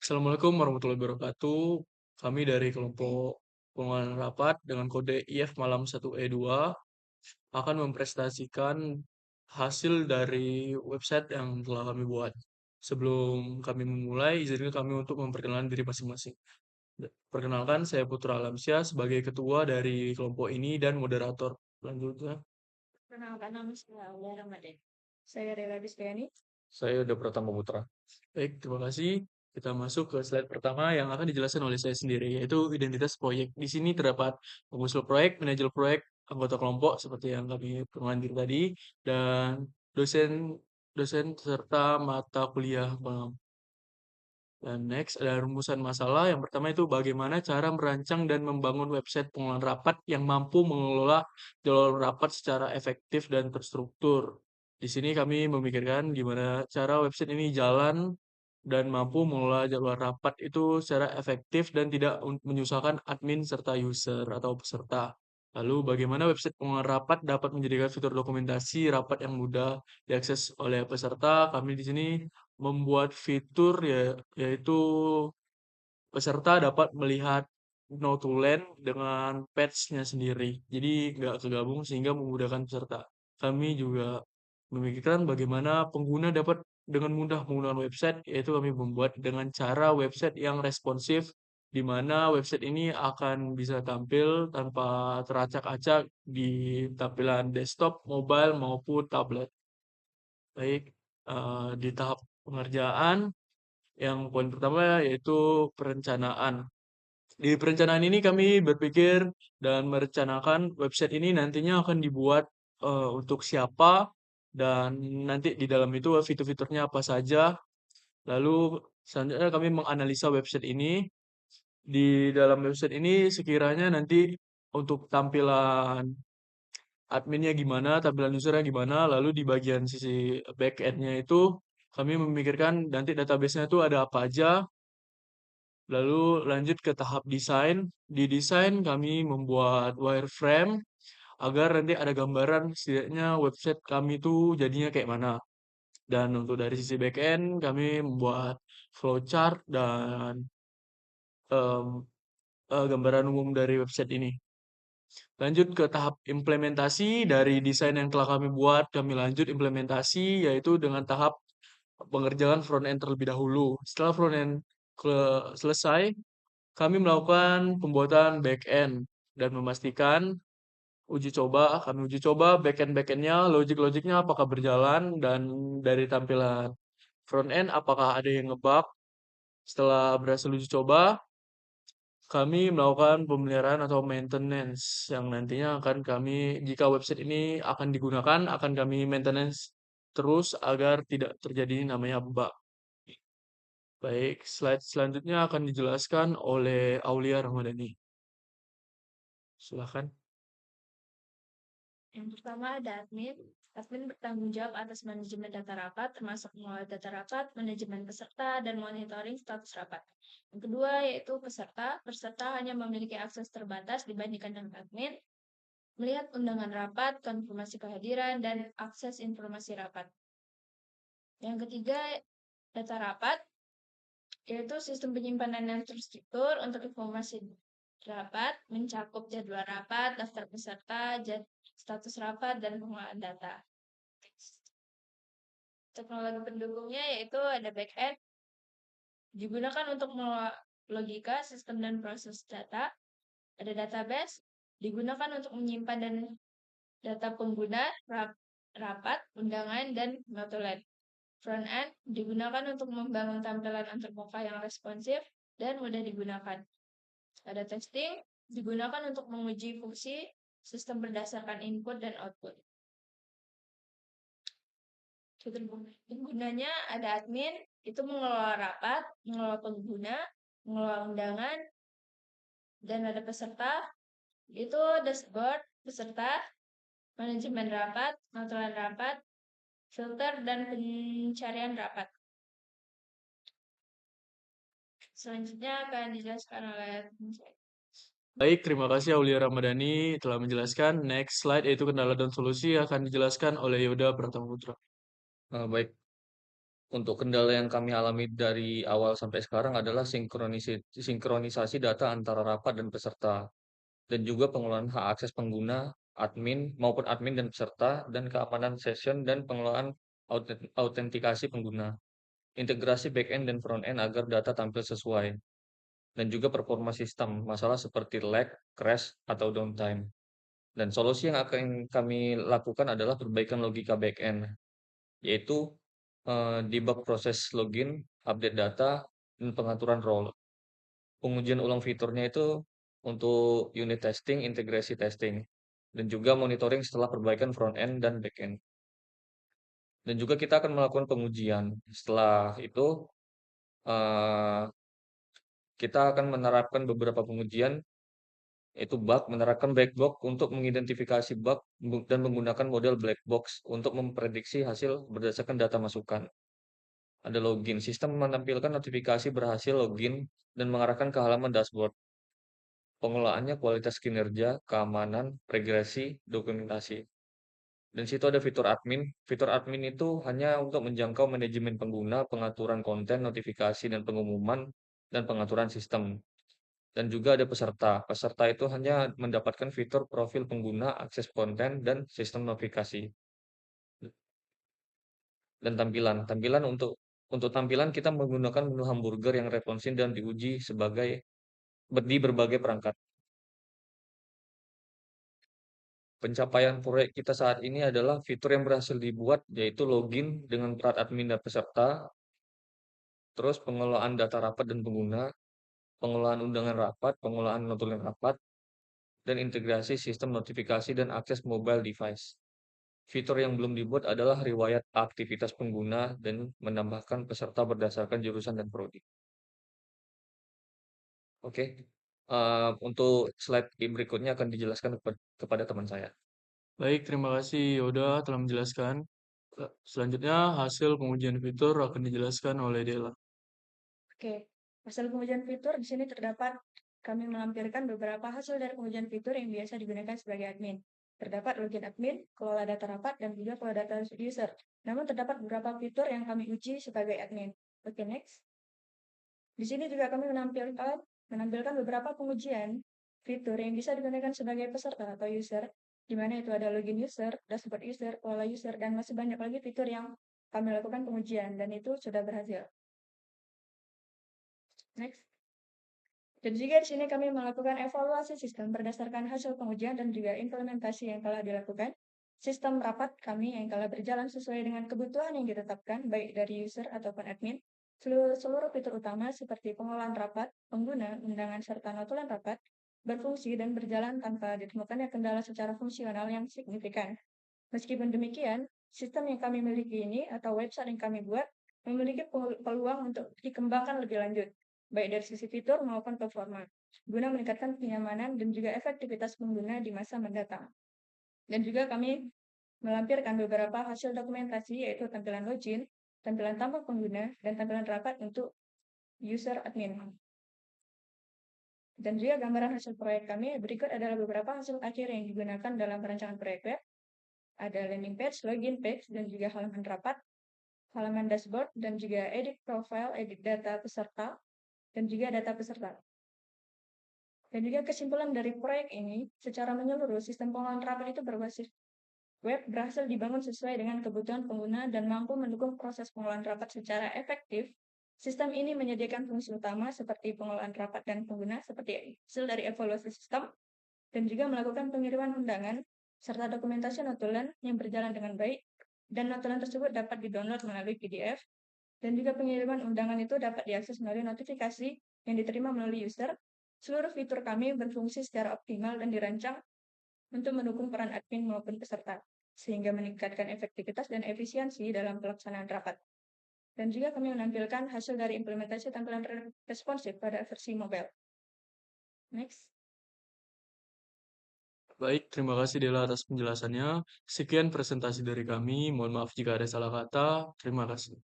Assalamualaikum warahmatullahi wabarakatuh. Kami dari kelompok pengelolaan rapat dengan kode IF malam 1E2 akan mempresentasikan hasil dari website yang telah kami buat. Sebelum kami memulai, izinkan kami untuk memperkenalkan diri masing-masing. Perkenalkan, saya Putra Alamsyah sebagai ketua dari kelompok ini dan moderator. Selanjutnya, Perkenalkan nama saya Aulia Ramadan. Saya Rela Disgani. saya udah Pratama Putra. Baik, terima kasih. Kita masuk ke slide pertama yang akan dijelaskan oleh saya sendiri, yaitu identitas proyek. Di sini terdapat pengusul proyek, manajer proyek, anggota kelompok seperti yang kami perkenalkan tadi, dan dosen dosen serta mata kuliah. Dan next ada rumusan masalah. Yang pertama itu bagaimana cara merancang dan membangun website pengolahan rapat yang mampu mengelola jalur rapat secara efektif dan terstruktur. Di sini kami memikirkan gimana cara website ini jalan dan mampu mengelola jadwal rapat itu secara efektif dan tidak menyusahkan admin serta user atau peserta. Lalu bagaimana website pengolahan rapat dapat menjadikan fitur dokumentasi rapat yang mudah diakses oleh peserta. Kami di sini membuat fitur yaitu peserta dapat melihat notulen dengan patch-nya sendiri. Jadi nggak kegabung sehingga memudahkan peserta. Kami juga memikirkan bagaimana pengguna dapat dengan mudah menggunakan website, yaitu kami membuat dengan cara website yang responsif, di mana website ini akan bisa tampil tanpa teracak-acak di tampilan desktop, mobile, maupun tablet. Baik, di tahap pengerjaan, yang poin pertama yaitu perencanaan. Di perencanaan ini kami berpikir dan merencanakan website ini nantinya akan dibuat untuk siapa dan nanti di dalam itu fitur-fiturnya apa saja. Lalu selanjutnya kami menganalisa website ini. Di dalam website ini sekiranya nanti untuk tampilan adminnya gimana, tampilan usernya gimana, lalu di bagian sisi back end-nya itu kami memikirkan nanti database-nya itu ada apa aja. Lalu lanjut ke tahap desain. Di desain kami membuat wireframe agar nanti ada gambaran setidaknya website kami itu jadinya kayak mana. Dan untuk dari sisi backend kami membuat flowchart dan em, gambaran umum dari website ini. Lanjut ke tahap implementasi dari desain yang telah kami buat, kami lanjut implementasi yaitu dengan tahap pengerjaan front end terlebih dahulu. Setelah front end selesai, kami melakukan pembuatan back end dan memastikan kami uji coba back end-nya, logik-logiknya apakah berjalan dan dari tampilan front end apakah ada yang ngebug. Setelah berhasil uji coba, kami melakukan pemeliharaan atau maintenance yang nantinya akan kami, jika website ini akan digunakan, akan kami maintenance terus agar tidak terjadi namanya bug. Baik, slide selanjutnya akan dijelaskan oleh Aulia Ramadhani. Silakan. Yang pertama ada admin. Admin bertanggung jawab atas manajemen data rapat, termasuk mengolah data rapat, manajemen peserta, dan monitoring status rapat. Yang kedua yaitu peserta. Peserta hanya memiliki akses terbatas dibandingkan dengan admin, melihat undangan rapat, konfirmasi kehadiran, dan akses informasi rapat. Yang ketiga, data rapat, yaitu sistem penyimpanan yang terstruktur untuk informasi rapat, mencakup jadwal rapat, daftar peserta, status rapat, dan pengolahan data. Teknologi pendukungnya yaitu ada backend, digunakan untuk logika, sistem, dan proses data. Ada database, digunakan untuk menyimpan dan data pengguna, rapat, undangan, dan notulen. Front end digunakan untuk membangun tampilan antarmuka yang responsif dan mudah digunakan. Ada testing, digunakan untuk menguji fungsi sistem berdasarkan input dan output. Penggunanya ada admin, itu mengelola rapat, mengelola pengguna, mengelola undangan, dan ada peserta, itu dashboard peserta, manajemen rapat, notulen rapat, filter, dan pencarian rapat. Selanjutnya akan dijelaskan oleh Baik, terima kasih Aulia Ramadhani telah menjelaskan. Next slide yaitu kendala dan solusi akan dijelaskan oleh Yoda Pratama Putra. Baik, Untuk kendala yang kami alami dari awal sampai sekarang adalah sinkronisasi data antara rapat dan peserta, dan juga pengelolaan hak akses pengguna, admin dan peserta, dan keamanan session dan pengelolaan autentikasi pengguna, integrasi back-end dan front-end agar data tampil sesuai, dan juga performa sistem, masalah seperti lag, crash, atau downtime. Dan solusi yang akan kami lakukan adalah perbaikan logika back-end, yaitu debug proses login, update data, dan pengaturan role. Pengujian ulang fiturnya itu untuk unit testing, integrasi testing, dan juga monitoring setelah perbaikan front-end dan back-end. Dan juga kita akan melakukan pengujian. Setelah itu, eh, kita akan menerapkan beberapa pengujian, yaitu bug, menerapkan black box untuk mengidentifikasi bug, dan menggunakan model black box untuk memprediksi hasil berdasarkan data masukan. Ada login, sistem menampilkan notifikasi berhasil login dan mengarahkan ke halaman dashboard. Pengelolaannya kualitas kinerja, keamanan, regresi, dokumentasi. Dan situ ada fitur admin. Fitur admin itu hanya untuk menjangkau manajemen pengguna, pengaturan konten, notifikasi, dan pengumuman, dan pengaturan sistem. Dan juga ada peserta. Peserta itu hanya mendapatkan fitur profil pengguna, akses konten, dan sistem notifikasi. Dan tampilan. Untuk tampilan kita menggunakan menu hamburger yang responsive dan diuji di berbagai perangkat. Pencapaian proyek kita saat ini adalah fitur yang berhasil dibuat, yaitu login dengan peran admin dan peserta, terus pengelolaan data rapat dan pengguna, pengelolaan undangan rapat, pengelolaan notulen rapat, dan integrasi sistem notifikasi dan akses mobile device. Fitur yang belum dibuat adalah riwayat aktivitas pengguna dan menambahkan peserta berdasarkan jurusan dan prodi. Oke, untuk slide berikutnya akan dijelaskan kepada teman saya. Baik, terima kasih Yoda telah menjelaskan. Selanjutnya, hasil pengujian fitur akan dijelaskan oleh Dela. Oke, hasil pengujian fitur di sini terdapat kami melampirkan beberapa hasil dari pengujian fitur yang biasa digunakan sebagai admin. Terdapat login admin, kelola data rapat, dan juga kelola data user. Namun terdapat beberapa fitur yang kami uji sebagai admin. Oke, next. Di sini juga kami menampilkan beberapa pengujian fitur yang bisa digunakan sebagai peserta atau user, di mana itu ada login user, dashboard user, kelola user, dan masih banyak lagi fitur yang kami lakukan pengujian, dan itu sudah berhasil. Next. Dan juga di sini kami melakukan evaluasi sistem berdasarkan hasil pengujian dan juga implementasi yang telah dilakukan. Sistem rapat kami yang telah berjalan sesuai dengan kebutuhan yang ditetapkan, baik dari user ataupun admin. Seluruh fitur utama seperti pengolahan rapat, pengguna, undangan, serta notulen rapat berfungsi dan berjalan tanpa ditemukannya kendala secara fungsional yang signifikan. Meskipun demikian, sistem yang kami miliki ini atau website yang kami buat memiliki peluang untuk dikembangkan lebih lanjut, baik dari sisi fitur maupun performa, guna meningkatkan kenyamanan dan juga efektivitas pengguna di masa mendatang. Dan juga kami melampirkan beberapa hasil dokumentasi, yaitu tampilan login, tampilan tampak pengguna, dan tampilan rapat untuk user admin. Dan juga gambaran hasil proyek kami berikut adalah beberapa hasil akhir yang digunakan dalam perancangan proyek web. Ada landing page, login page, dan juga halaman rapat, halaman dashboard, dan juga edit profile, edit data peserta, dan juga data peserta. Dan juga kesimpulan dari proyek ini, secara menyeluruh, sistem pengolahan rapat itu berbasis web berhasil dibangun sesuai dengan kebutuhan pengguna dan mampu mendukung proses pengolahan rapat secara efektif. Sistem ini menyediakan fungsi utama seperti pengolahan rapat dan pengguna, seperti hasil dari evaluasi sistem, dan juga melakukan pengiriman undangan, serta dokumentasi notulen yang berjalan dengan baik, dan notulen tersebut dapat di-download melalui PDF, dan juga pengiriman undangan itu dapat diakses melalui notifikasi yang diterima melalui user. Seluruh fitur kami berfungsi secara optimal dan dirancang untuk mendukung peran admin maupun peserta, sehingga meningkatkan efektivitas dan efisiensi dalam pelaksanaan rapat. Dan juga kami menampilkan hasil dari implementasi tampilan responsif pada versi mobile. Next. Baik, terima kasih Dela atas penjelasannya. Sekian presentasi dari kami. Mohon maaf jika ada salah kata. Terima kasih.